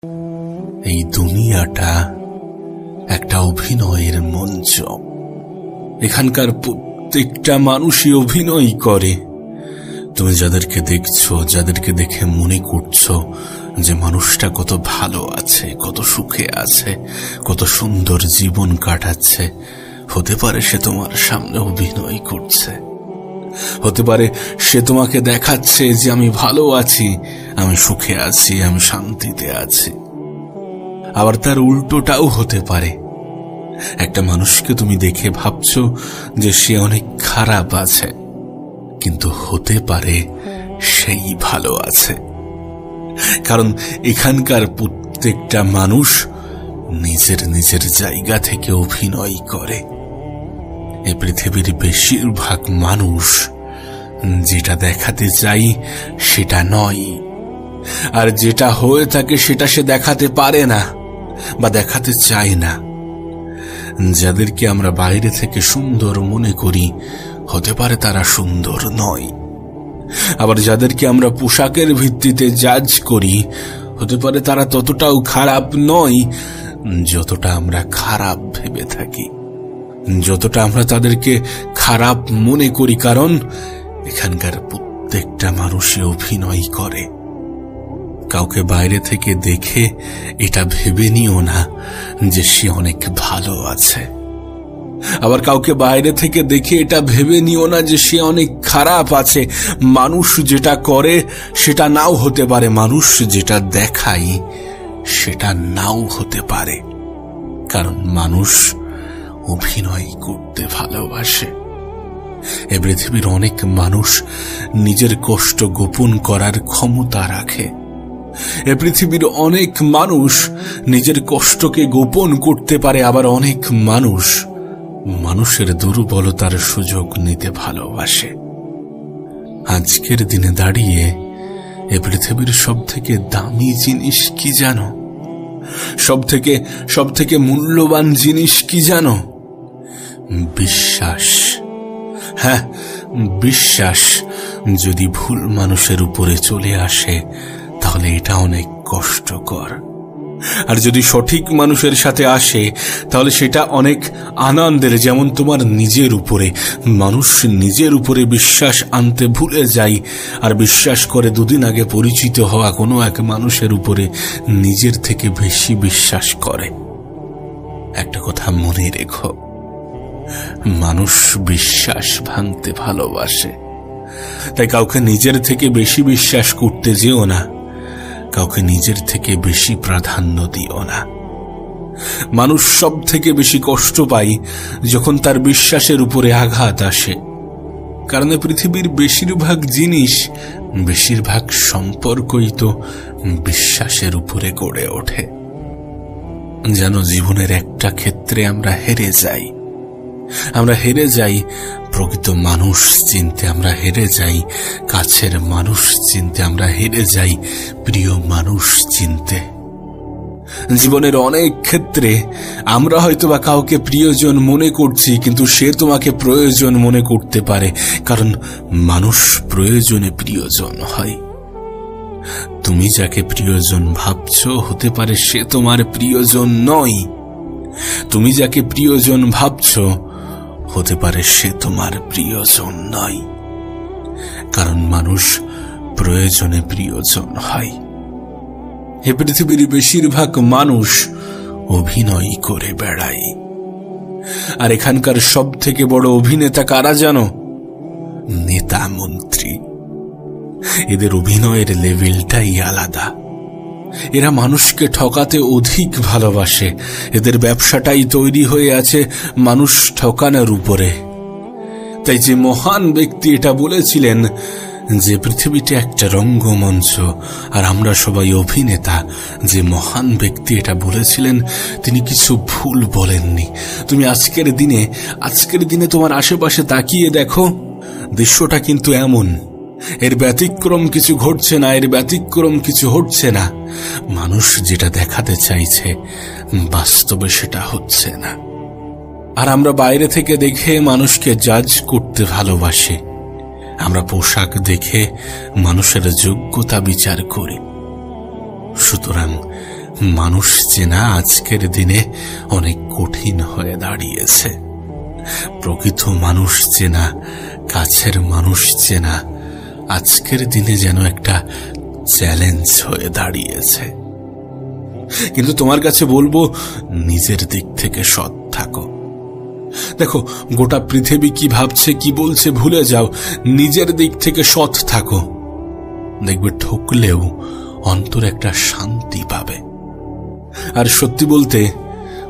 এই দুনিয়াটা একটা অভিনয়ের মঞ্চ। এখানকার প্রত্যেকটা মানুষই অভিনয় করে। তুমি যাদেরকে দেখছো, যাদেরকে দেখে মনে করছো যে মানুষটা কত ভালো আছে, কত সুখে আছে, কত সুন্দর জীবন কাটাচ্ছে, হতে পারে সে তোমার সামনে অভিনয় করছে। হতে পারে সে তোমাকে দেখাচ্ছে যে আমি ভালো আছি, আমি সুখে আছি, আমি শান্তিতে আছি। আবার তার উল্টোটাও হতে পারে। একটা মানুষকে তুমি দেখে ভাবছো যে সে অনেক খারাপ আছে, কিন্তু হতে পারে সেই ভালো আছে। কারণ এখানকার প্রত্যেকটা মানুষ নিজের নিজের জায়গা থেকে অভিনয় করে। এই পৃথিবীর বেশিরভাগ মানুষ যেটা দেখাতে চাই সেটা নয়, আর যেটা হয়ে থাকে সেটা সে দেখাতে পারে না বা দেখাতে চায় না। যাদেরকে আমরা বাইরে থেকে সুন্দর মনে করি, হতে পারে তারা সুন্দর নয়। আবার যাদেরকে আমরা পোশাকের ভিত্তিতে জাজ করি, হতে পারে তারা ততটাও খারাপ নয় যতটা আমরা খারাপ ভেবে থাকি, যতটা আমরা তাদেরকে খারাপ মনে করি। কারণ এখানকার প্রত্যেকটা মানুষই অভিনয় করে। কাউকে বাইরে থেকে দেখে এটা ভেবে নিও না যে সে অনেক ভালো আছে। আবার কাউকে বাইরে থেকে দেখে এটা ভেবে নিও না যে সে অনেক খারাপ আছে। মানুষ যেটা করে সেটা নাও হতে পারে, মানুষ যেটা দেখায় সেটা নাও হতে পারে। কারণ মানুষ অভিনয় করতে ভালোবাসে। এ পৃথিবীর অনেক মানুষ নিজের কষ্ট গোপন করার ক্ষমতা রাখে। এ পৃথিবীর অনেক মানুষ নিজের কষ্টকে গোপন করতে পারে। আবার অনেক মানুষ মানুষের দুর্বলতার সুযোগ নিতে ভালোবাসে। আজকের দিনে দাঁড়িয়ে এ পৃথিবীর সবথেকে দামি জিনিস কি জানো? সবথেকে মূল্যবান জিনিস কি জানো? বিশ্বাস। হ্যাঁ, বিশ্বাস যদি ভুল মানুষের উপরে চলে আসে তাহলে এটা অনেক কষ্টকর। আর যদি সঠিক মানুষের সাথে আসে তাহলে সেটা অনেক আনন্দের। যেমন তোমার নিজের উপরে, মানুষ নিজের উপরে বিশ্বাস আনতে ভুলে যায় আর বিশ্বাস করে দুদিন আগে পরিচিত হওয়া কোনো এক মানুষের উপরে নিজের থেকে বেশি বিশ্বাস করে। একটা কথা মনে রেখো, মানুষ বিশ্বাস ভাঙতে ভালোবাসে। তাই কাউকে নিজের থেকে বেশি বিশ্বাস করতে যেও না, কাউকে নিজের থেকে বেশি প্রাধান্য দিও না। মানুষ সব থেকে বেশি কষ্ট পায় যখন তার বিশ্বাসের উপরে আঘাত আসে। কারণ পৃথিবীর বেশিরভাগ জিনিস, বেশিরভাগ সম্পর্কই তো বিশ্বাসের উপরে গড়ে ওঠে। যেন জীবনের একটা ক্ষেত্রে আমরা হেরে যাই। আমরা হেরে যাই প্রকৃত মানুষ চিনতে, আমরা হেরে যাই কাছের মানুষ চিনতে, আমরা হেরে যাই প্রিয় মানুষ চিনতে। জীবনের অনেক ক্ষেত্রে আমরা হয়তোবা কাউকে প্রিয়জন মনে করছি, কিন্তু সে তোমাকে প্রয়োজন মনে করতে পারে। কারণ মানুষ প্রয়োজনে প্রিয়জন হয়। তুমি যাকে প্রিয়জন ভাবছো, হতে পারে সে তোমার প্রিয়জন নয়। তুমি যাকে প্রিয়জন ভাবছো, হতে পারে সে তোমার প্রিয়জন নয়। কারণ মানুষ প্রয়োজনে প্রিয়জন হয়। এ পৃথিবীর বেশিরভাগ মানুষ অভিনয় করে বেড়ায়। আর এখানকার সব থেকে বড় অভিনেতা কারা জানো? নেতা মন্ত্রী। এদের অভিনয়ের লেভেলটাই আলাদা। এরা মানুষকে ঠকাতে অধিক ভালোবাসে। এদের ব্যবসাটাই তৈরি হয়ে আছে মানুষ ঠকানোর উপরে। তাই যে মহান ব্যক্তি এটা বলেছিলেন যে পৃথিবীতে একটা রঙ্গমঞ্চ আর আমরা সবাই অভিনেতা, যে মহান ব্যক্তি এটা বলেছিলেন তিনি কিছু ভুল বলেননি। তুমি আজকের দিনে তোমার আশেপাশে তাকিয়ে দেখো, দৃশ্যটা কিন্তু এমন। এর ব্যতিক্রম কিছু ঘটছে না, এর ব্যতিক্রম কিছু হচ্ছে না। মানুষ যেটা দেখাতে চাইছে বাস্তবে সেটা হচ্ছে না। আর আমরা বাইরে থেকে দেখে মানুষকে জাজ করতে ভালোবাসি। আমরা পোশাক দেখে মানুষের যোগ্যতা বিচার করি। সুতরাং মানুষ চেনা আজকের দিনে অনেক কঠিন হয়ে দাঁড়িয়েছে। প্রকৃত মানুষ চেনা, কাছের মানুষ চেনা আজকের দিনে যেন একটা চ্যালেঞ্জ হয়ে দাঁড়িয়েছে। কিন্তু তোমার কাছে বলবো, নিজের দিক থেকে সৎ থাকো। দেখো, গোটা পৃথিবী কি ভাবছে কি বলছে ভুলে যাও, নিজের দিক থেকে সৎ থাকো। দেখবে ঠকলেও অন্তর একটা শান্তি পাবে। আর সত্যি বলতে,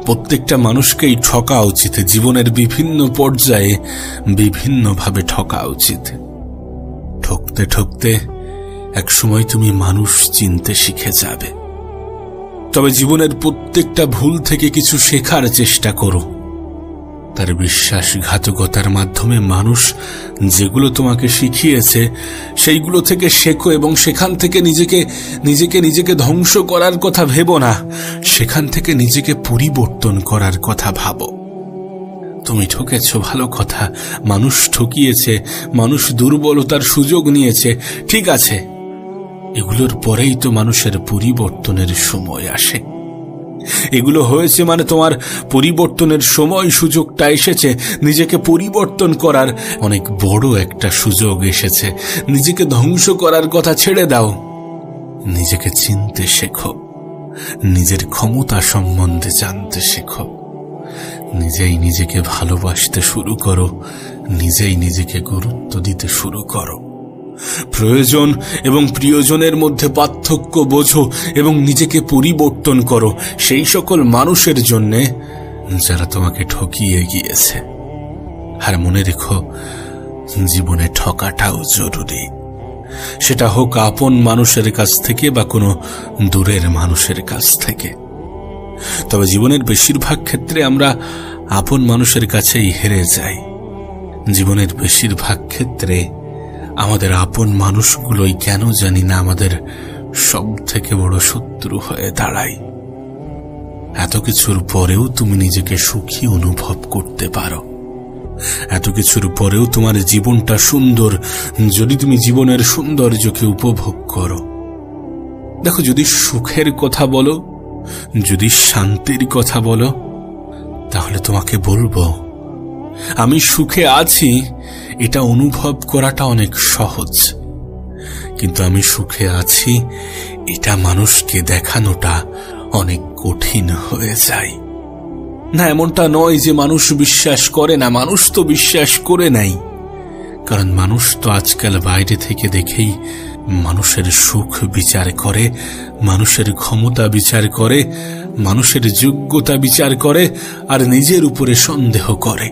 প্রত্যেকটা মানুষকেই ঠকা উচিত। জীবনের বিভিন্ন পর্যায়ে বিভিন্নভাবে ঠকা উচিত। ঠকতে ঠকতে একসময় তুমি মানুষ চিনতে শিখে যাবে। তবে জীবনের প্রত্যেকটা ভুল থেকে কিছু শেখার চেষ্টা করো। তার বিশ্বাসঘাতকতার মাধ্যমে মানুষ যেগুলো তোমাকে শিখিয়েছে সেইগুলো থেকে শেখো, এবং সেখান থেকে নিজেকে ধ্বংস করার কথা ভেবো না, সেখান থেকে নিজেকে পরিবর্তন করার কথা ভাবো। তুমি ঠকেছ, ভালো কথা, মানুষ ঠকিয়েছে, মানুষ দুর্বলতার সুযোগ নিয়েছে, ঠিক আছে। এগুলোর পরেই তো মানুষের পরিবর্তনের সময় আসে। এগুলো হয়েছে মানে তোমার পরিবর্তনের সময়, সুযোগটা এসেছে। নিজেকে পরিবর্তন করার অনেক বড় একটা সুযোগ এসেছে। নিজেকে ধ্বংস করার কথা ছেড়ে দাও, নিজেকে চিনতে শেখো, নিজের ক্ষমতা সম্বন্ধে জানতে শেখো, নিজেই নিজেকে ভালোবাসতে শুরু করো, নিজেই নিজেকে গুরুত্ব দিতে শুরু করো। প্রয়োজন এবং প্রিয়জনের মধ্যে পার্থক্য বোঝো এবং নিজেকে পরিবর্তন করো সেই সকল মানুষের জন্য যারা তোমাকে ঠকিয়ে গিয়েছে। আর মনে রেখো, জীবনে ঠকাটাও জরুরি, সেটা হোক আপন মানুষের কাছ থেকে বা কোনো দূরের মানুষের কাছ থেকে। তবে জীবনের বেশিরভাগ ক্ষেত্রে আমরা আপন মানুষের কাছেই হেরে যাই। জীবনের বেশিরভাগ ক্ষেত্রে আমাদের আপন মানুষগুলোই কেন জানি না আমাদের সব থেকে বড় শত্রু হয়ে দাঁড়ায়। এত কিছুর পরেও তুমি নিজেকে সুখী অনুভব করতে পারো, এত কিছুর পরেও তোমার জীবনটা সুন্দর যদি তুমি জীবনের সৌন্দর্যকে উপভোগ করো। দেখো, যদি সুখের কথা বলো, যদি শান্তির কথা বলো, তাহলে তোমাকে বলবো, আমি সুখে আছি এটা অনুভব করাটা অনেক সহজ, কিন্তু আমি সুখে আছি এটা মানুষকে দেখানোটা অনেক কঠিন হয়ে যায়। না, এমনটা নয় যে মানুষ বিশ্বাস করে না, মানুষ তো বিশ্বাস করে নাই। কারণ মানুষ তো আজকাল বাইরে থেকে দেখেই মানুষের সুখ বিচার করে, মানুষের ক্ষমতা বিচার করে, মানুষের যোগ্যতা বিচার করে, আর নিজের উপরে সন্দেহ করে।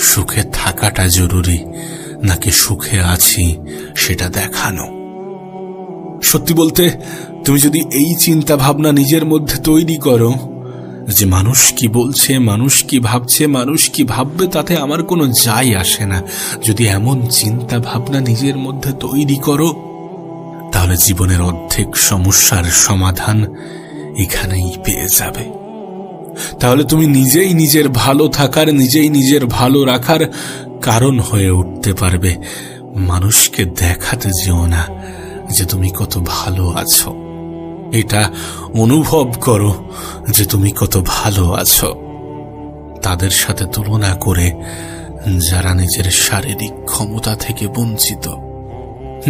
সুখে থাকাটা জরুরি নাকি সুখে আছি সেটা দেখানো? সত্যি বলতে, তুমি যদি এই চিন্তা ভাবনা নিজের মধ্যে তৈরি করো যে মানুষ কি বলছে, মানুষ কি ভাবছে, মানুষ কি ভাববে তাতে আমার কোনো যায় আসে না, যদি এমন চিন্তা ভাবনা নিজের মধ্যে তৈরি করো, তাহলে জীবনের অর্ধেক সমস্যার সমাধান এখানেই পেয়ে যাবে। তাহলে তুমি নিজেই নিজের ভালো থাকার, নিজেই নিজের ভালো রাখার কারণ হয়ে উঠতে পারবে। মানুষকে দেখাতে যেও না যে তুমি কত ভালো আছো, এটা অনুভব করো যে তুমি কত ভালো আছো। তাদের সাথে তুলনা করে যারা নিজের শারীরিক ক্ষমতা থেকে বঞ্চিত,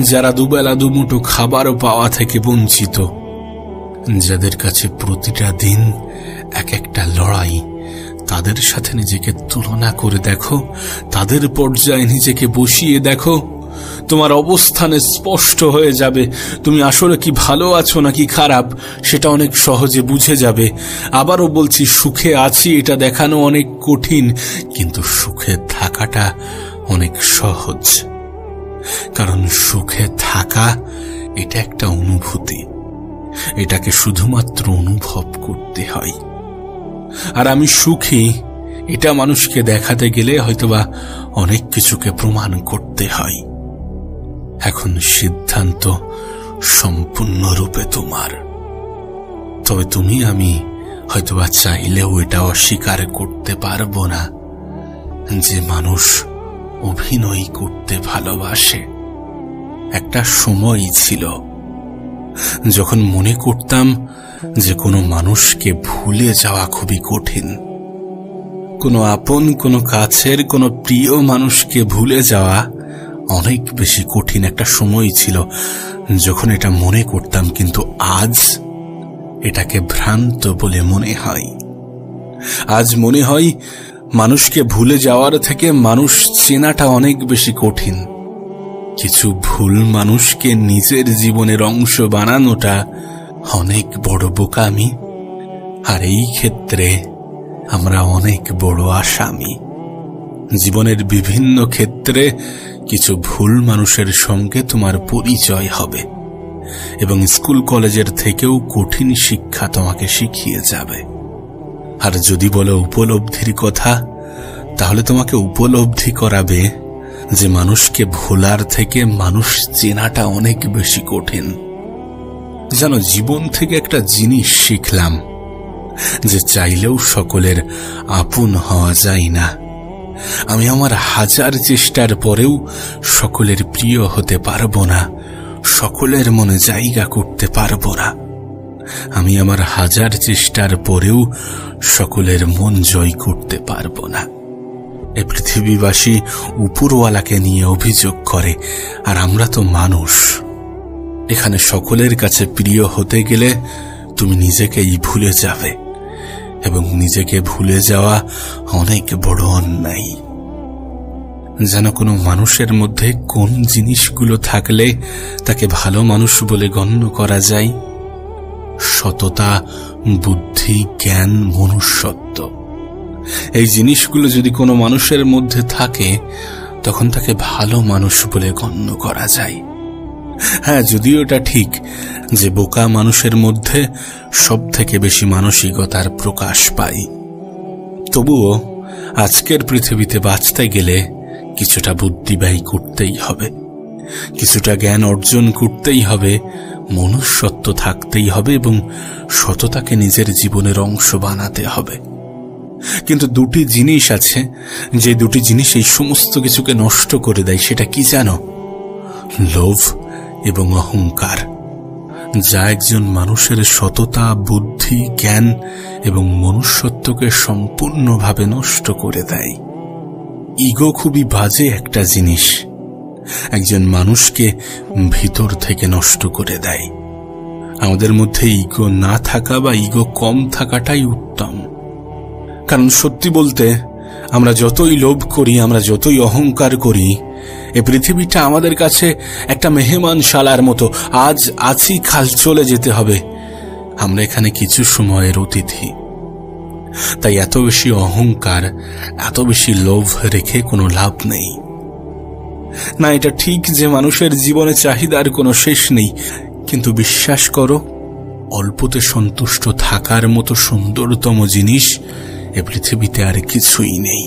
যারা দুবেলা দুমুঠো খাবার পাওয়া থেকে বঞ্চিত, যাদের কাছে প্রতিটা দিন এক একটা লড়াই, তাদের সাথে নিজেকে তুলনা করে দেখো, তাদের পর্যায়ে নিজেকে বসিয়ে দেখো, তোমার অবস্থানে স্পষ্ট হয়ে যাবে তুমি আসলে কি ভালো আছো নাকি খারাপ, সেটা অনেক সহজে বুঝে যাবে। আবারও বলছি, সুখে আছি এটা দেখানো অনেক কঠিন, কিন্তু সুখে থাকাটা অনেক সহজ। কারণ সুখে থাকা এটা একটা অনুভূতি, এটাকে শুধুমাত্র অনুভব করতে হয়। আর আমি সুখী এটা মানুষকে দেখাতে গেলে হয়তোবা অনেক কিছুকে প্রমাণ করতে হয়। এখন সিদ্ধান্ত সম্পূর্ণরূপে তোমার। তবে তুমি আমি হয়তোবা চাইলেও এটা অস্বীকার করতে পারবো না যে মানুষ অভিনয় করতে ভালোবাসে। একটা সময় ছিল যখন মনে করতাম যে কোনো মানুষকে ভুলে যাওয়া খুবই কঠিন, কোনো আপন, কোনো কাছের, কোনো প্রিয় মানুষকে ভুলে যাওয়া অনেক বেশি কঠিন একটা সময় ছিল যখন এটা মনে করতাম। কিন্তু আজ এটাকে ভ্রান্ত বলে মনে হয়। আজ মনে হয় মানুষকে ভুলে যাওয়ার থেকে মানুষ চেনাটা অনেক বেশি কঠিন। কিছু ভুল মানুষকে নিজের জীবনের অংশ বানানোটা অনেক বড় বোকামি, আর এই ক্ষেত্রে আমরা অনেক বড় আসামি। জীবনের বিভিন্ন ক্ষেত্রে কিছু ভুল মানুষের সঙ্গে তোমার পরিচয় হবে এবং স্কুল কলেজের থেকেও কঠিন শিক্ষা তোমাকে শিখিয়ে যাবে। আর যদি বলো উপলব্ধির কথা, তাহলে তোমাকে উপলব্ধি করাবে যে মানুষকে ভোলার থেকে মানুষ চেনাটা অনেক বেশি কঠিন। জানো, জীবন থেকে একটা জিনিস শিখলাম যে চাইলেও সকলের আপন হওয়া যায় না। আমি আমার হাজার চেষ্টার পরেও সকলের প্রিয় হতে পারবো না, সকলের মনে জায়গা করতে পারবো না। আমি আমার হাজার চেষ্টার পরেও সকলের মন জয় করতে পারবো না। এই পৃথিবীবাসী উপরওয়ালাকে নিয়ে অভিযোগ করে, আর আমরা তো মানুষ। এখানে সকলের কাছে প্রিয় হতে গেলে তুমি নিজেকেই ভুলে যাবে, এবং নিজেকে ভুলে যাওয়া অনেক বড় অন্যায়। যেন কোনো মানুষের মধ্যে কোন জিনিসগুলো থাকলে তাকে ভালো মানুষ বলে গণ্য করা যায়? সততা, বুদ্ধি, জ্ঞান, মনুষ্যত্ব। এই জিনিসগুলো যদি কোনো মানুষের মধ্যে থাকে তখন তাকে ভালো মানুষ বলে গণ্য করা যায়। হ্যাঁ, যদিও এটা ঠিক যে বোকা মানুষের মধ্যে সব থেকে বেশি মানসিকতার প্রকাশ পায়, তবুও আজকের পৃথিবীতে বাঁচতে গেলে কিছুটা বুদ্ধি ব্যয় করতেই হবে, কিছুটা জ্ঞান অর্জন করতেই হবে, মনুষ্যত্ব থাকতেই হবে এবং সততাকে নিজের জীবনের অংশ বানাতে হবে। কিন্তু দুটি জিনিস আছে, যে দুটি জিনিস এই সমস্ত কিছুকে নষ্ট করে দেয়। সেটা কি জানো? লোভ এবং অহংকার, যা একজন মানুষের সততা, বুদ্ধি, জ্ঞান এবং মনুষ্যত্বকে সম্পূর্ণভাবে নষ্ট করে দেয়। ইগো খুবই বাজে একটা জিনিস, একজন মানুষকে ভিতর থেকে নষ্ট করে দেয়। আমাদের মধ্যে ইগো না থাকা বা ইগো কম থাকাটাই উত্তম। কারণ সত্যি বলতে, আমরা যতই লোভ করি, আমরা যতই অহংকার করি, এই পৃথিবীটা আমাদের কাছে একটা মেহমানশালার মতো। আজ আছি, কাল চলে যেতে হবে। আমরা এখানে কিছু সময়ের অতিথি। তাই এত বেশি অহংকার, এত বেশি লোভ রেখে কোনো লাভ নেই। না, এটা ঠিক যে মানুষের জীবনে চাহিদার কোনো শেষ নেই, কিন্তু বিশ্বাস করো, অল্পতে সন্তুষ্ট থাকার মতো সুন্দরতম জিনিস এ পৃথিবীতে আর কিছুই নেই।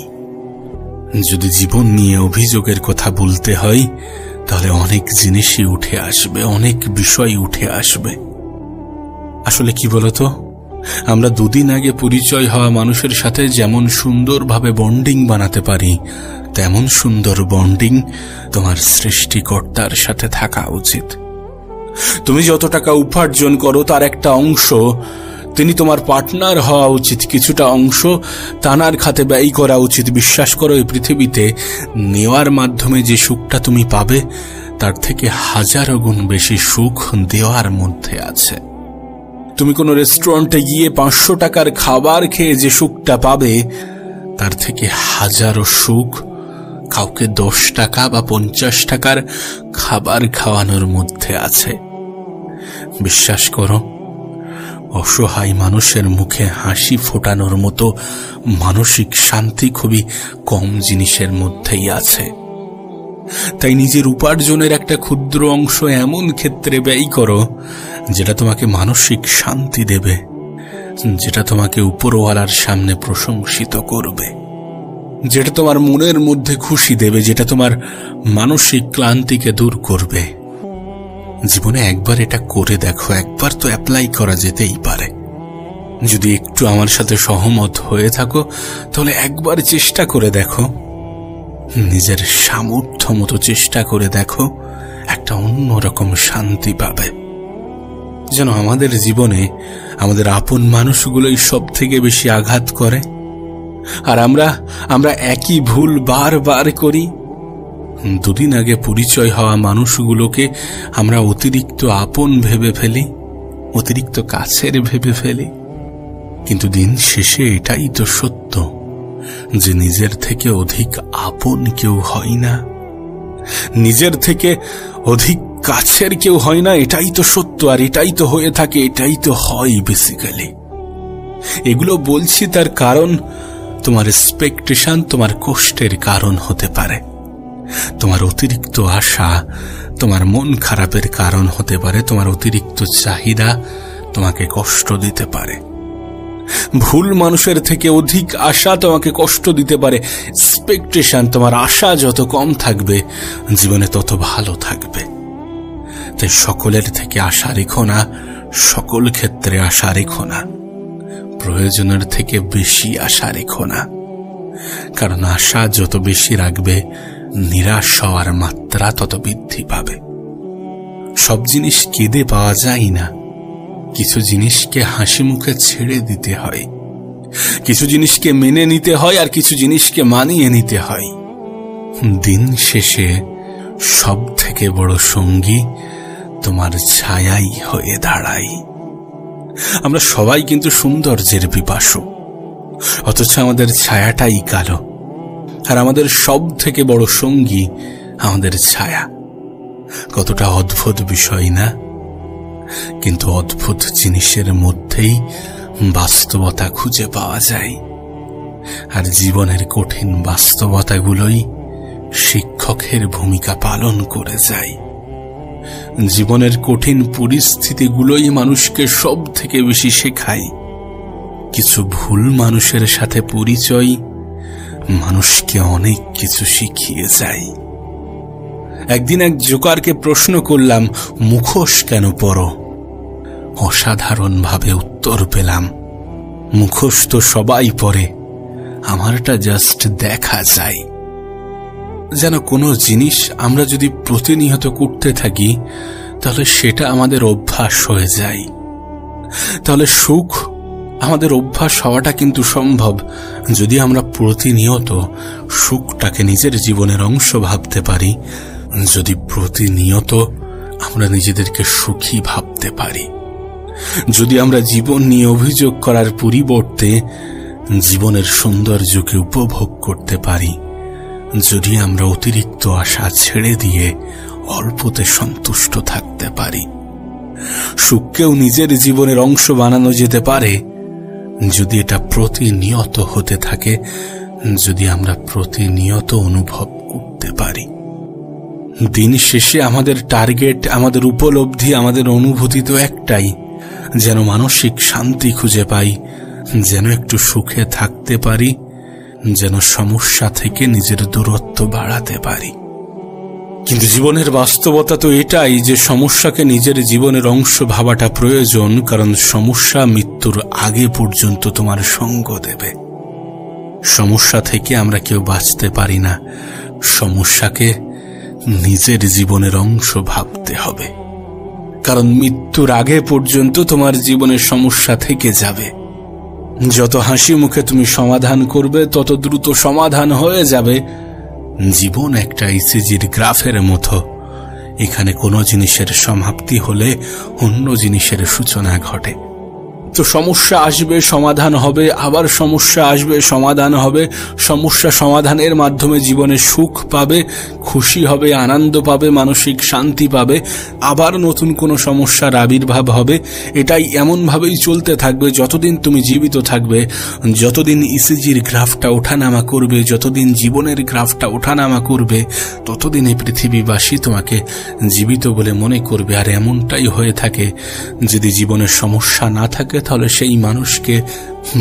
যদি জীবন নিয়ে অভিযোগের কথা বলতে হয়, তাহলে অনেক জিনিসই উঠে আসবে, অনেক বিষয় উঠে আসবে। আসলে কি বলতো, আমরা দুদিন আগে পরিচয় হওয়া মানুষের সাথে যেমন সুন্দরভাবে বন্ডিং বানাতে পারি, তেমন সুন্দর বন্ডিং তোমার সৃষ্টিকর্তার সাথে থাকা উচিত। তুমি যত টাকা উপার্জন করো তার একটা অংশ তিনি তোমার পার্টনার হওয়া উচিত, কিছুটা অংশ তানার খাতে ব্যয় করা উচিত। বিশ্বাস করো, এই পৃথিবীতে নেওয়ার মাধ্যমে যে সুখটা তুমি পাবে তার থেকে হাজারো গুণ বেশি সুখ দেওয়ার মধ্যে আছে। তুমি কোনো রেস্টুরেন্টে গিয়ে 500 টাকার খাবার খেয়ে যে সুখটা পাবে তার থেকে হাজারো সুখ কাউকে 10 টাকা বা 50 টাকার খাবার খাওয়ানোর মধ্যে আছে। বিশ্বাস করো, অসহায় মানুষের মুখে হাসি ফোটানোর মতো মানসিক শান্তি খুবই কম জিনিসের মধ্যেই আছে। তাই নিজের উপার্জনের একটা ক্ষুদ্র অংশ এমন ক্ষেত্রে ব্যয় করো যেটা তোমাকে মানসিক শান্তি দেবে, যেটা তোমাকে উপরওয়ালার সামনে প্রশংসিত করবে, যেটা তোমার মনের মধ্যে খুশি দেবে, যেটা তোমার মানসিক ক্লান্তিকে দূর করবে। জীবনে একবার এটা করে দেখো, একবার তো অ্যাপ্লাই করা যেতেই পারে। যদি একটু আমার সাথে সহমত হয়ে থাকো তাহলে একবার চেষ্টা করে দেখো, নিজের সামর্থ্য মতো চেষ্টা করে দেখো, একটা অন্যরকম শান্তি পাবে। যেন আমাদের জীবনে আমাদের আপন মানুষগুলোই সব থেকে বেশি আঘাত করে, আর আমরা একই ভুল বারবার করি। দুদিন আগে পরিচয় হওয়া মানুষগুলোকে আমরা অতিরিক্ত আপন ভেবে ফেলি, অতিরিক্ত কাছের ভেবে ফেলি। কিন্তু দিন শেষে এটাই তো সত্য যে নিজের থেকে অধিক আপন কেউ হয় না, নিজের থেকে অধিক কাছের কেউ হয় না। এটাই তো সত্য, আর এটাই তো হয়ে থাকে, এটাই তো হয় বেসিক্যালি। এগুলো বলছি তার কারণ তোমার এক্সপেকটেশন তোমার কষ্টের কারণ হতে পারে, তোমার অতিরিক্ত আশা তোমার মন খারাপের কারণ হতে পারে, তোমার অতিরিক্ত চাহিদা তোমাকে কষ্ট দিতে পারে। ভুল মানুষের থেকে অধিক আশা তোমাকে কষ্ট দিতে পারে। এক্সপেকটেশন, তোমার আশা যত কম থাকবে জীবনে তত ভালো থাকবে। তাই সকলের থেকে আশা রেখো না, সকল ক্ষেত্রে আশা রেখো না, প্রয়োজনের থেকে বেশি আশা রেখো না। কারণ আশা যত বেশি রাখবে নিরাশ হওয়ার মাত্রা তত বৃদ্ধি পাবে। সব জিনিস কেঁদে পাওয়া যায় না, কিছু জিনিসকে হাসি মুখে ছেড়ে দিতে হয়, কিছু জিনিসকে মেনে নিতে হয়, আর কিছু জিনিসকে মানিয়ে নিতে হয়। দিন শেষে সব থেকে বড় সঙ্গী তোমার ছায়াই হয়ে দাঁড়ায়। আমরা সবাই কিন্তু সৌন্দর্যের পিপাসু, অথচ আমাদের ছায়াটাই কালো। আর আমাদের সব থেকে বড় সঙ্গী আমাদের ছায়া। কতটা অদ্ভুত বিষয় না? কিন্তু অদ্ভুত জিনিসের মধ্যেই বাস্তবতা খুঁজে পাওয়া যায়, আর জীবনের কঠিন বাস্তবতাগুলোই শিক্ষকের ভূমিকা পালন করে যায়। জীবনের কঠিন পরিস্থিতিগুলোই মানুষকে সব থেকে বেশি শেখায়। কিছু ভুল মানুষের সাথে পরিচয় মানুষকে অনেক কিছু শিখিয়ে যায়। একদিন এক জোকারকে প্রশ্ন করলাম, মুখোশ কেন পরো? অসাধারণভাবে উত্তর পেলাম, মুখোশ তো সবাই পরে, আমারটা জাস্ট দেখা যায়। যেন কোনো জিনিস আমরা যদি প্রতিনিয়ত করতে থাকি তাহলে সেটা আমাদের অভ্যাস হয়ে যায়। তাহলে সুখ আমাদের অভ্যাস হওয়াটা কিন্তু সম্ভব যদি আমরা প্রতিনিয়ত সুখটাকে নিজের জীবনের অংশ ভাবতে পারি, যদি প্রতিনিয়ত আমরা নিজেদেরকে সুখী ভাবতে পারি, যদি আমরা জীবন নিয়ে অভিযোগ করার পরিবর্তে জীবনের সৌন্দর্যকে উপভোগ করতে পারি, যদি আমরা অতিরিক্ত আশা ছেড়ে দিয়ে অল্পতে সন্তুষ্ট থাকতে পারি। সুখকেও নিজের জীবনের অংশ বানানো যেতে পারে যদি এটা প্রতিনিয়ত হতে থাকে, যদি আমরা প্রতিনিয়ত অনুভব করতে পারি। দিন শেষে আমাদের টার্গেট, আমাদের উপলব্ধি, আমাদের অনুভূতি তো একটাই, যেন মানসিক শান্তি খুঁজে পাই, যেন একটু সুখে থাকতে পারি, যেন সমস্যা থেকে নিজের দূরত্ব বাড়াতে পারি। কিন্তু জীবনের বাস্তবতা তো এটাই যে সমস্যাকে নিজের জীবনের অংশ ভাবাটা প্রয়োজন, কারণ সমস্যা মৃত্যুর আগে পর্যন্ত তোমার সঙ্গ দেবে। সমস্যা থেকে আমরা কেউ বাঁচতে পারি না, সমস্যাকে নিজের জীবনের অংশ ভাবতে হবে, কারণ মৃত্যুর আগে পর্যন্ত তোমার জীবনের সমস্যা থেকে যাবে। যত হাসি মুখে তুমি সমাধান করবে তত দ্রুত সমাধান হয়ে যাবে। জীবন একটা ইসিজির গ্রাফের মতো, এখানে কোনো জিনিসের সমাপ্তি হলে অন্য জিনিসের সূচনা ঘটে। তো সমস্যা আসবে, সমাধান হবে, আবার সমস্যা আসবে, সমাধান হবে। সমস্যা সমাধানের মাধ্যমে জীবনে সুখ পাবে, খুশি হবে, আনন্দ পাবে, মানসিক শান্তি পাবে। আবার নতুন কোনো সমস্যার আবির্ভাব হবে। এটাই এমনভাবেই চলতে থাকবে যতদিন তুমি জীবিত থাকবে, যতদিন ইসিজির গ্রাফটা ওঠানামা করবে, যতদিন জীবনের গ্রাফটা ওঠানামা করবে, ততদিন এই পৃথিবীবাসী তোমাকে জীবিত বলে মনে করবে। আর এমনটাই হয়ে থাকে, যদি জীবনের সমস্যা না থাকে তাহলে সেই মানুষকে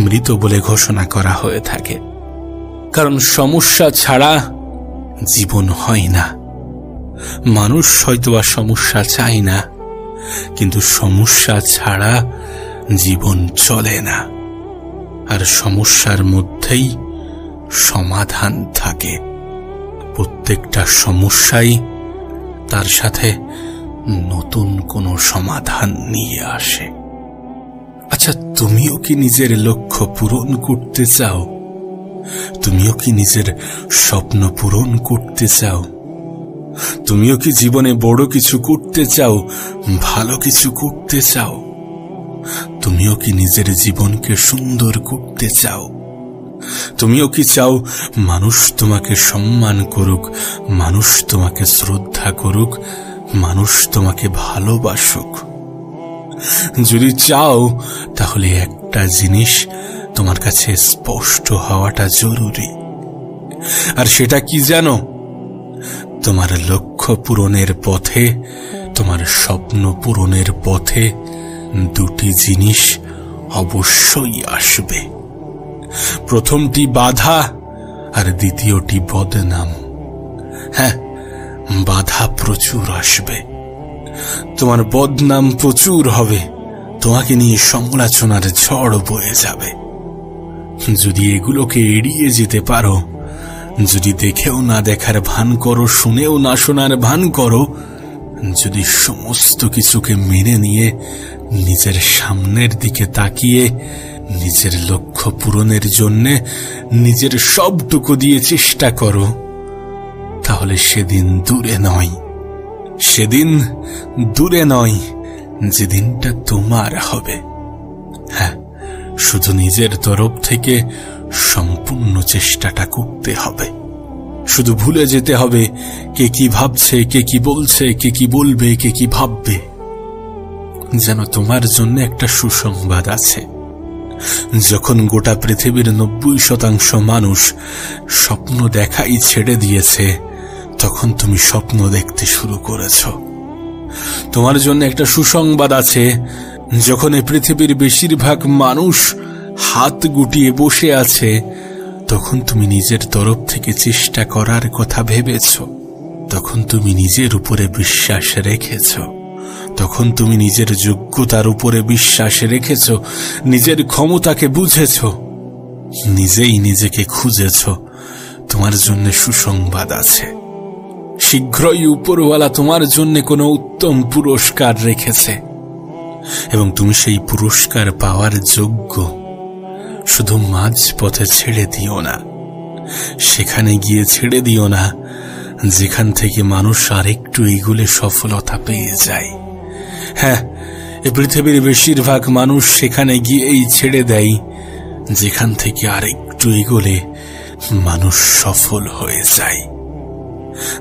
মৃত বলে ঘোষণা করা হয়ে থাকে। কারণ সমস্যা ছাড়া জীবন হয় না। মানুষ হয়তোবা সমস্যা চায় না, কিন্তু সমস্যা ছাড়া জীবন চলে না। আর সমস্যার মধ্যেই সমাধান থাকে। প্রত্যেকটা সমস্যাই তার সাথে নতুন কোনো সমাধান নিয়ে আসে। আচ্ছা, তুমিও কি নিজের লক্ষ্য পূরণ করতে চাও? তুমিও কি নিজের স্বপ্ন পূরণ করতে চাও? তুমিও কি জীবনে বড় কিছু করতে চাও, ভালো কিছু করতে চাও? তুমিও কি নিজের জীবনকে সুন্দর করতে চাও? তুমিও কি চাও মানুষ তোমাকে সম্মান করুক, মানুষ তোমাকে শ্রদ্ধা করুক, মানুষ তোমাকে ভালোবাসুক? যদি চাও, তাহলে একটা জিনিস তোমার কাছে স্পষ্ট হওয়াটা জরুরি। আর সেটা কি জানো? তোমার লক্ষ্য পূরণের পথে, তোমার স্বপ্ন পূরণের পথে দুটি জিনিস অবশ্যই আসবে। প্রথমটি বাধা, আর দ্বিতীয়টি বদনাম। হ্যাঁ, বাধা প্রচুর আসবে, তোমার বদনাম প্রচুর হবে, তোমাকে নিয়ে সমালোচনার ঝড় বয়ে যাবে। যদি এগুলোকে এড়িয়ে যেতে পারো, যদি দেখেও না দেখার ভান করো, শুনেও না শোনার ভান করো, যদি সমস্ত কিছুকে মেনে নিয়ে নিজের সামনের দিকে তাকিয়ে নিজের লক্ষ্য পূরণের জন্য নিজের সবটুকু দিয়ে চেষ্টা করো, তাহলে সেদিন দূরে নয়, সেদিন দূরে নয় যেদিনটা তোমার হবে। হ্যাঁ, শুধু নিজের তরফ থেকে সম্পূর্ণ চেষ্টাটা করতে হবে। শুধু ভুলে যেতে হবে কে কি ভাবছে, কে কি বলছে, কে কি বলবে, কে কি ভাববে। যেন তোমার জন্য একটা সুসংবাদ আছে। যখন গোটা পৃথিবীর 90% মানুষ স্বপ্ন দেখাই ছেড়ে দিয়েছে, তখন তুমি স্বপ্ন দেখতে শুরু করেছ। তোমার জন্য একটা সুসংবাদ আছে। যখন এই পৃথিবীর বেশিরভাগ মানুষ হাত গুটিয়ে বসে আছে, তখন তুমি নিজের তরফ থেকে চেষ্টা করার কথা ভেবেছ। তখন তুমি নিজের উপরে বিশ্বাস রেখেছ। তখন তুমি নিজের যোগ্যতার উপরে বিশ্বাস রেখেছ, নিজের ক্ষমতাকে বুঝেছ, নিজেই নিজেকে খুঁজেছ। তোমার জন্য সুসংবাদ আছে। শীঘ্রই উপরওয়ালা তোমার জন্য কোনো উত্তম পুরস্কার রেখেছে, এবং তুমি সেই পুরস্কার পাওয়ার যোগ্য। শুধু মাঝ পথে ছেড়ে দিও না। সেখানে গিয়ে ছেড়ে দিও না যেখান থেকে মানুষ আরেকটু এগুলে সফলতা পেয়ে যায়। হ্যাঁ, এই পৃথিবীর বেশিরভাগ মানুষ সেখানে গিয়েই ছেড়ে দেয় যেখান থেকে আরেকটু এগোলে মানুষ সফল হয়ে যায়।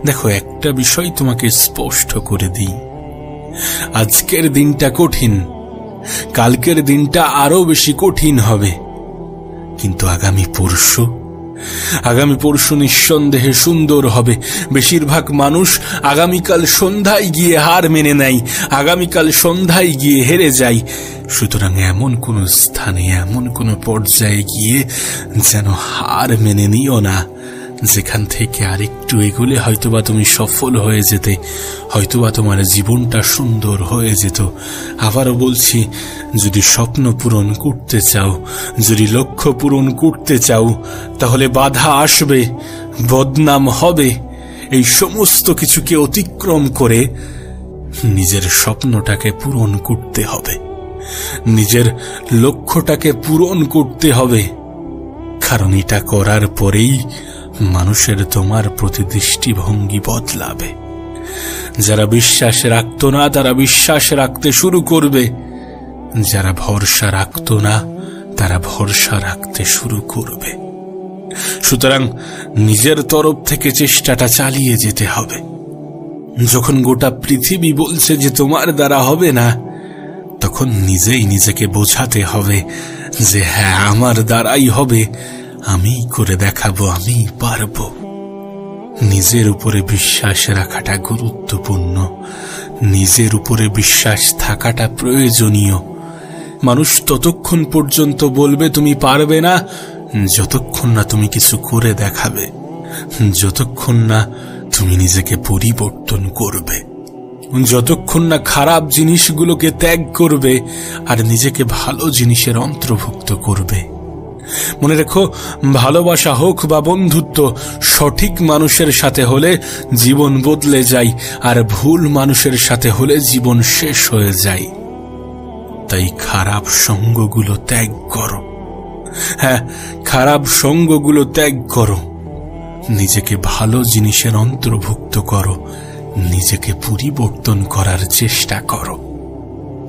দেখো, একটা বিষয় তোমাকে স্পষ্ট করে দিই, আজকের দিনটা কঠিন, কালকের দিনটা আরো বেশি কঠিন হবে, কিন্তু আগামী পরশু নিঃসন্দেহে সুন্দর হবে। বেশিরভাগ মানুষ আগামীকাল সন্ধ্যায় গিয়ে হার মেনে নেয়, আগামীকাল সন্ধ্যায় গিয়ে হেরে যায়। সুতরাং এমন কোন স্থানে, এমন কোন পর্যায়ে গিয়ে যেন হার মেনে নিও না যেখান থেকে আরেকটু এগুলে হয়তোবা তুমি সফল হয়ে যেতে, হয়তোবা তোমার জীবনটা সুন্দর হয়ে যেত। আবারও বলছি, যদি স্বপ্ন পূরণ করতে চাও, যদি লক্ষ্য পূরণ করতে চাও, তাহলে বাধা আসবে, বদনাম হবে। এই সমস্ত কিছুকে অতিক্রম করে নিজের স্বপ্নটাকে পূরণ করতে হবে, নিজের লক্ষ্যটাকে পূরণ করতে হবে। কারণ এটা করার পরেই মানুষের তোমার প্রতি দৃষ্টিভঙ্গি বদলাবে। যারা বিশ্বাস রাখত না, তারা বিশ্বাস রাখতে শুরু করবে। যারা ভরসা রাখত না, তারা ভরসা রাখতে শুরু করবে। সুতরাং নিজের তরফ থেকে চেষ্টাটা চালিয়ে যেতে হবে। যখন গোটা পৃথিবী বলছে যে তোমার দ্বারা হবে না, তখন নিজেই নিজেকে বোঝাতে হবে যে হ্যাঁ, আমার দ্বারাই হবে, আমি করে দেখাবো, আমি পারবো। নিজের উপরে বিশ্বাস রাখাটা গুরুত্বপূর্ণ, নিজের উপরে বিশ্বাস থাকাটা প্রয়োজনীয়। মানুষ ততক্ষণ পর্যন্ত বলবে তুমি পারবে না যতক্ষণ না তুমি কিছু করে দেখাবে, যতক্ষণ না তুমি নিজেকে পরিবর্তন করবে, যতক্ষণ না খারাপ জিনিসগুলোকে ত্যাগ করবে আর নিজেকে ভালো জিনিসের অন্তর্ভুক্ত করবে। মনে রেখো, ভালোবাসা হোক বা বন্ধুত্ব, সঠিক মানুষের সাথে হলে জীবন বদলে যায়, আর ভুল মানুষের সাথে হলে জীবন শেষ হয়ে যায়। তাই খারাপ সঙ্গগুলো ত্যাগ করো। হ্যাঁ, খারাপ সঙ্গগুলো ত্যাগ করো। নিজেকে ভালো জিনিসের অন্তর্ভুক্ত করো, নিজেকে পরিবর্তন করার চেষ্টা করো।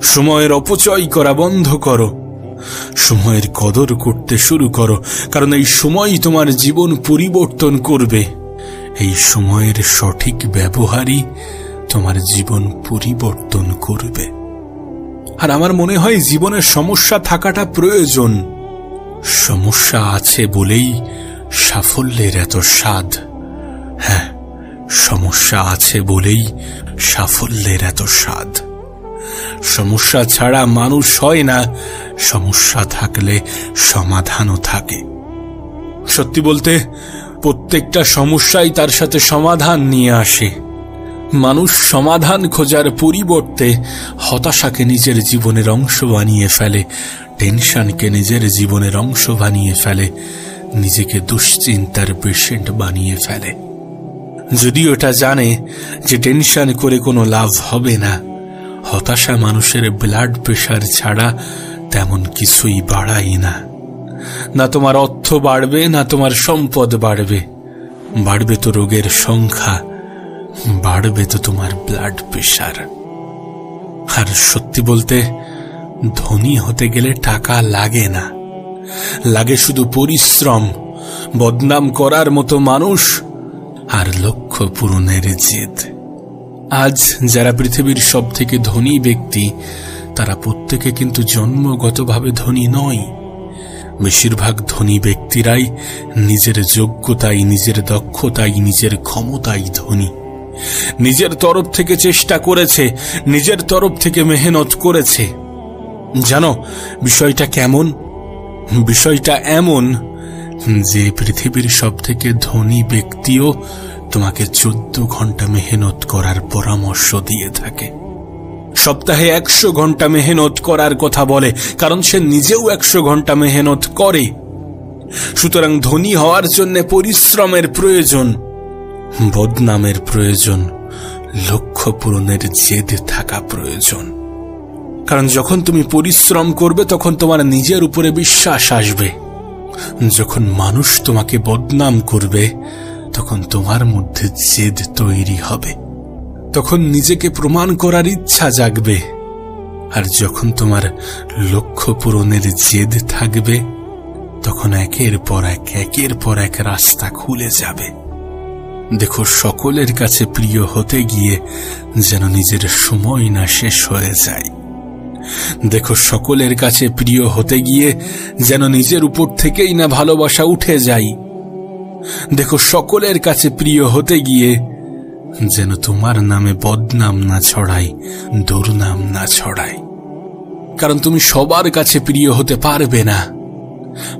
সময়ের অপচয় করা বন্ধ করো, সময়ের কদর করতে শুরু করো, কারণ এই সময়ই তোমার জীবন পরিবর্তন করবে। এই সময়ের সঠিক ব্যবহারই তোমার জীবন পরিবর্তন করবে। আর আমার মনে হয় জীবনের সমস্যা থাকাটা প্রয়োজন। সমস্যা আছে বলেই সাফল্যের এত স্বাদ। হ্যাঁ, সমস্যা আছে বলেই সাফল্যের এত স্বাদ। সমস্যা ছাড়া মানুষ হয় না, সমস্যা থাকলে সমাধানও থাকে। সত্যি বলতে, প্রত্যেকটা সমস্যাই তার সাথে সমাধান নিয়ে আসে। মানুষ সমাধান খোঁজার পরিবর্তে হতাশাকে নিজের জীবনের অংশ বানিয়ে ফেলে, টেনশনকে নিজের জীবনের অংশ বানিয়ে ফেলে, নিজেকে দুশ্চিন্তার পেশেন্ট বানিয়ে ফেলে। যদিও এটা জানে যে টেনশন করে কোনো লাভ হবে না। হতাশা মানুষের ব্লাড প্রেশার ছাড়া তেমন কিছুই বাড়ায় না। না তোমার অর্থ বাড়বে, না তোমার সম্পদ বাড়বে। বাড়বে তো রোগের সংখ্যা, বাড়বে তো তোমার ব্লাড প্রেশার। আর সত্যি বলতে, ধনী হতে গেলে টাকা লাগে না, লাগে শুধু পরিশ্রম, বদনাম করার মতো মানুষ আর লক্ষ্য পূরণের জেদ। আজ যারা পৃথিবীর সব থেকে ধনী ব্যক্তি, তারা প্রত্যেকে কিন্তু জন্মগতভাবে ধনী নয়। বেশিরভাগ ধনী ব্যক্তিরাই নিজের যোগ্যতায়, নিজের দক্ষতায়, নিজের ক্ষমতায় ধনী। নিজের তরফ থেকে চেষ্টা করেছে, নিজের তরফ থেকে মেহনত করেছে। জানো বিষয়টা কেমন? বিষয়টা এমন যে পৃথিবীর সব থেকে ধনী ব্যক্তিও তোমাকে 14 ঘন্টা মেহনত করার পরামর্শ দিয়ে থাকে। সপ্তাহে 100 ঘন্টা মেহনত করার কথা বলে, কারণ সে নিজেও 100 ঘন্টা মেহনত করে। সুতরাং ধনী হওয়ার জন্য পরিশ্রমের প্রয়োজন, বদনামের প্রয়োজন, লক্ষ্য পূরণের জেদ থাকা প্রয়োজন। কারণ যখন তুমি পরিশ্রম করবে তখন তোমার নিজের উপরে বিশ্বাস আসবে। যখন মানুষ তোমাকে বদনাম করবে তখন তোমার মধ্যে জেদ তৈরি হবে, তখন নিজেকে প্রমাণ করার ইচ্ছা জাগবে। আর যখন তোমার লক্ষ্য পূরণের জেদ থাকবে তখন একের পর এক রাস্তা খুলে যাবে। দেখো, সকলের কাছে প্রিয় হতে গিয়ে যেন নিজের সময় না শেষ হয়ে যায়। দেখো, সকলের কাছে প্রিয় হতে গিয়ে যেন নিজের উপর থেকেই না ভালোবাসা উঠে যায়। দেখো, সকলের কাছে প্রিয় হতে গিয়ে যেন তোমার নামে বদনাম না ছড়ায়, দুর্নাম না ছড়ায়। কারণ তুমি সবার কাছে প্রিয় হতে পারবে না।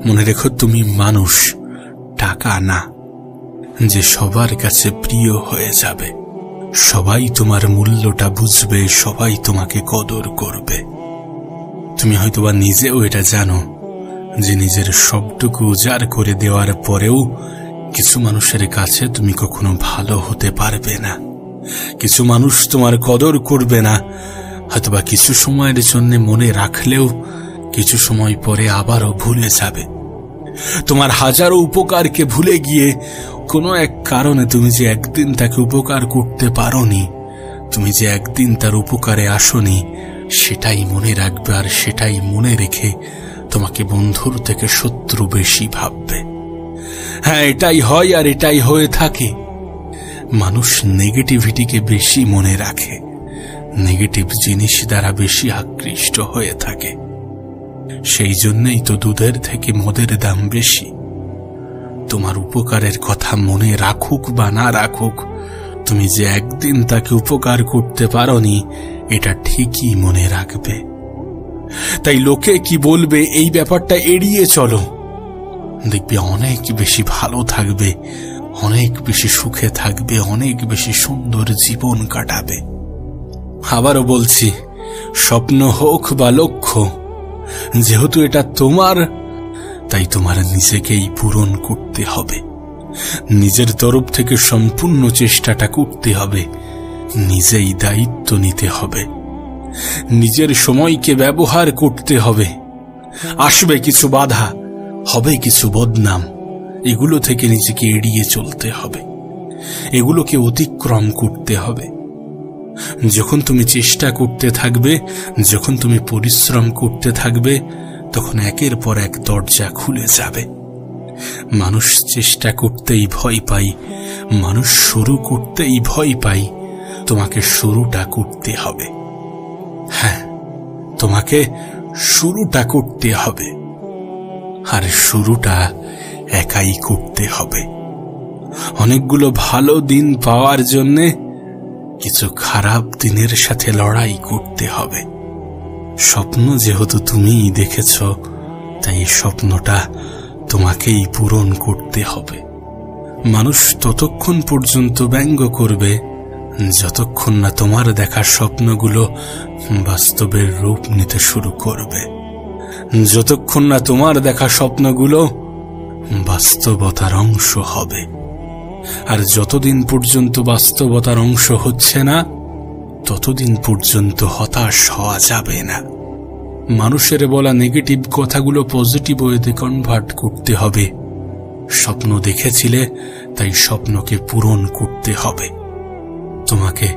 মনে রেখো, তুমি মানুষ, টাকা না, যে সবার কাছে প্রিয় হয়ে যাবে। সবাই তোমার মূল্যটা বুঝবে, সবাই তোমাকে কদর করবে। তুমি হয়তোবা নিজেও এটা জানো যে নিজের সবটুকু উজাড় করে দেওয়ার পরেও কিছু মানুষের কাছে তুমি কখনো ভালো হতে পারবে না। কিছু মানুষ তোমার কদর করবে না। হয়তোবা কিছু সময়ের জন্য মনে রাখলেও কিছু সময় পরে আবারও ভুলে যাবে। তোমার হাজারো উপকারকে ভুলে গিয়ে কোনো এক কারণে তুমি যে একদিন তাকে উপকার করতে পারোনি, তুমি যে একদিন তার উপকারে আসোনি, সেটাই মনে রাখবে। আর সেটাই মনে রেখে তোমাকে বন্ধুর থেকে শত্রু বেশি ভাববে। হ্যাঁ, এটাই হয় আর এটাই হয়ে থাকে। মানুষ নেগেটিভিটিকে বেশি মনে রাখে, নেগেটিভ জিনিস দ্বারা বেশি আকৃষ্ট হয়ে থাকে। সেই জন্যই তো দুধের থেকে মদের দাম বেশি। তোমার উপকারের কথা মনে রাখুক বা না রাখুক, তুমি যে একদিন তাকে উপকার করতে পারোনি এটা ঠিকই মনে রাখবে। তাই লোকে কি বলবে এই ব্যাপারটা এড়িয়ে চলো। দেখবে অনেক বেশি ভালো থাকবে, অনেক বেশি সুখে থাকবে, অনেক বেশি সুন্দর জীবন কাটাবে। আবারও বলছি, স্বপ্ন হোক বা লক্ষ্য, যেহেতু এটা তোমার, তাই তোমার নিজেকেই পূরণ করতে হবে, নিজের তরফ থেকে সম্পূর্ণ চেষ্টাটা করতে হবে, নিজেই দায়িত্ব নিতে হবে, নিজের সময়কে ব্যবহার করতে হবে। আসবে কিছু বাধা, হবে কিছু বদনাম, এগুলো থেকে নিজেকে এড়িয়ে চলতে হবে, এগুলোকে অতিক্রম করতে হবে। যখন তুমি চেষ্টা করতে থাকবে, যখন তুমি পরিশ্রম করতে থাকবে, তখন একের পর এক দরজা খুলে যাবে। মানুষ চেষ্টা করতেই ভয় পায়, মানুষ শুরু করতেই ভয় পায়। তোমাকে শুরুটা করতে হবে। হ্যাঁ, তোমাকে শুরুটা করতে হবে, আর শুরুটা একাই করতে হবে। অনেকগুলো ভালো দিন পাওয়ার জন্যে কিছু খারাপ দিনের সাথে লড়াই করতে হবে। স্বপ্ন যেহেতু তুমিই দেখেছ, তাই এই স্বপ্নটা তোমাকেই পূরণ করতে হবে। মানুষ ততক্ষণ পর্যন্ত ব্যঙ্গ করবে যতক্ষণ না তোমার দেখা স্বপ্নগুলো বাস্তবের রূপ নিতে শুরু করবে, যতক্ষণ না তোমার দেখা স্বপ্নগুলো বাস্তবতার অংশ হবে। আর যতদিন পর্যন্ত বাস্তবতার অংশ হচ্ছে না, ততদিন পর্যন্ত হতাশ হওয়া যাবে না। মানুষের বলা নেগেটিভ কথাগুলো পজিটিভ ওয়েতে কনভার্ট করতে হবে। স্বপ্ন দেখেছিলে, তাই স্বপ্নকে পূরণ করতে হবে। তোমাকে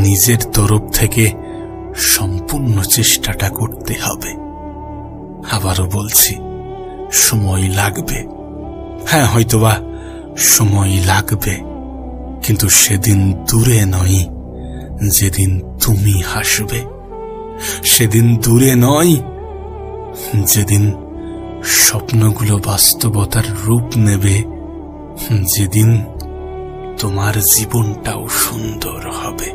নিজের তরফ থেকে সম্পূর্ণ চেষ্টাটা করতে হবে। আবারও বলছি, সময় লাগবে। হ্যাঁ, হয়তোবা সময় লাগবে, কিন্তু সেদিন দূরে নয় যেদিন তুমি হাসবে, সেদিন দূরে নয় যেদিন স্বপ্নগুলো বাস্তবতার রূপ নেবে, যেদিন তোমার জীবনটাও সুন্দর হবে।